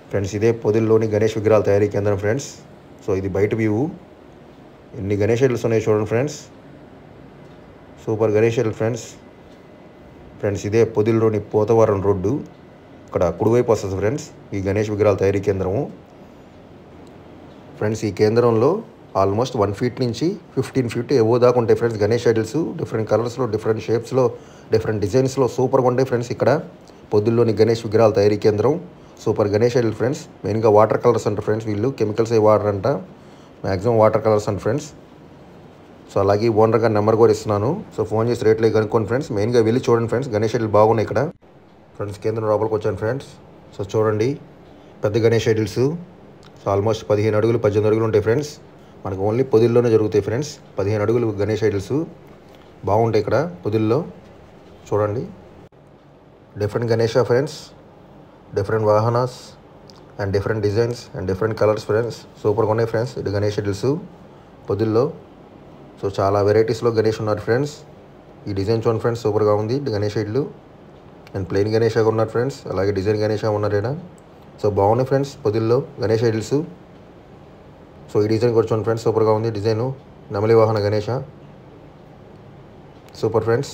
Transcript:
Friends ఇదే పొదిల్లోని గణేష్ విగ్రహాల తయారీ కేంద్రం ఫ్రెండ్స్. సో ఇది బయట వ్యూ. ఎన్ని గణేష్ ఐడల్స్ ఉన్నాయి చూడండి friends. Super Ganesh Idol friends. Friends ఇదే పొదిల్లోని పోతవరం రోడ్డు. ఇక్కడ కుడివైపు వస్తుంది ఫ్రెండ్స్ ఈ గణేష్ విగ్రహాల తయారీ కేంద్రము. ఫ్రెండ్స్ ఈ కేంద్రంలో ఆల్మోస్ట్ 1 feet నుంచి 15 feet ఎవో దాకా ఉంటాయి ఫ్రెండ్స్ గణేష్ ఐడల్స్. డిఫరెంట్ కలర్స్లో, డిఫరెంట్ షేప్స్లో, డిఫరెంట్ డిజైన్స్లో సూపర్గా ఉంటాయి ఫ్రెండ్స్. ఇక్కడ పొద్దుల్లోని గణేష్ విగ్రహాల తయారీ కేంద్రం. Super Ganesh Idol friends. మెయిన్గా వాటర్ కలర్స్ అంటారు ఫ్రెండ్స్. వీళ్ళు కెమికల్స్ అవి వాటర్ అంట, మ్యాక్సిమం వాటర్ కలర్స్ అంట ఫ్రెండ్స్. సో అలాగే ఓనర్ గారి నెంబర్ కూడా ఇస్తున్నాను. సో ఫోన్ చేసి రేట్లు కనుక్కోండి ఫ్రెండ్స్. మెయిన్గా వెళ్ళి చూడండి ఫ్రెండ్స్. గణేష్ ఐడల్ బాగున్నాయి ఇక్కడ. ఫ్రెండ్స్ కేంద్రం లోపలికి వచ్చాను ఫ్రెండ్స్. సో చూడండి పెద్ద గణేష్ ఐడల్స్. సో ఆల్మోస్ట్ 15 అడుగులు 18 అడుగులు ఉంటాయి ఫ్రెండ్స్. మనకు ఓన్లీ పొదిల్లోనే జరుగుతాయి ఫ్రెండ్స్. 15 అడుగులు గణేష్ ఐడల్స్ బాగుంటాయి ఇక్కడ పొదిల్లో. చూడండి డిఫరెంట్ గణేష ఫ్రెండ్స్, డిఫరెంట్ వాహనాస్ and different designs and different colours friends. సూపర్గా ఉన్నాయి ఫ్రెండ్స్ ఇది గణేష్ ఐడల్స్ పొదిల్లో. సో చాలా వెరైటీస్లో గణేష్ ఉన్నారు ఫ్రెండ్స్. ఈ డిజైన్ చూడండి ఫ్రెండ్స్, సూపర్గా ఉంది Ganesh Idol. And plain Ganesha ఉన్నారు ఫ్రెండ్స్, అలాగే డిజైన్ గణేష ఉన్నారు ఇక్కడ. సో బాగున్నాయి ఫ్రెండ్స్ పొదిల్లో గణేష్ ఐడల్స్. సో ఈ డిజైన్ కూడా చూడండి ఫ్రెండ్స్, సూపర్గా ఉంది డిజైను. నెమలి వాహన గణేష సూపర్ ఫ్రెండ్స్.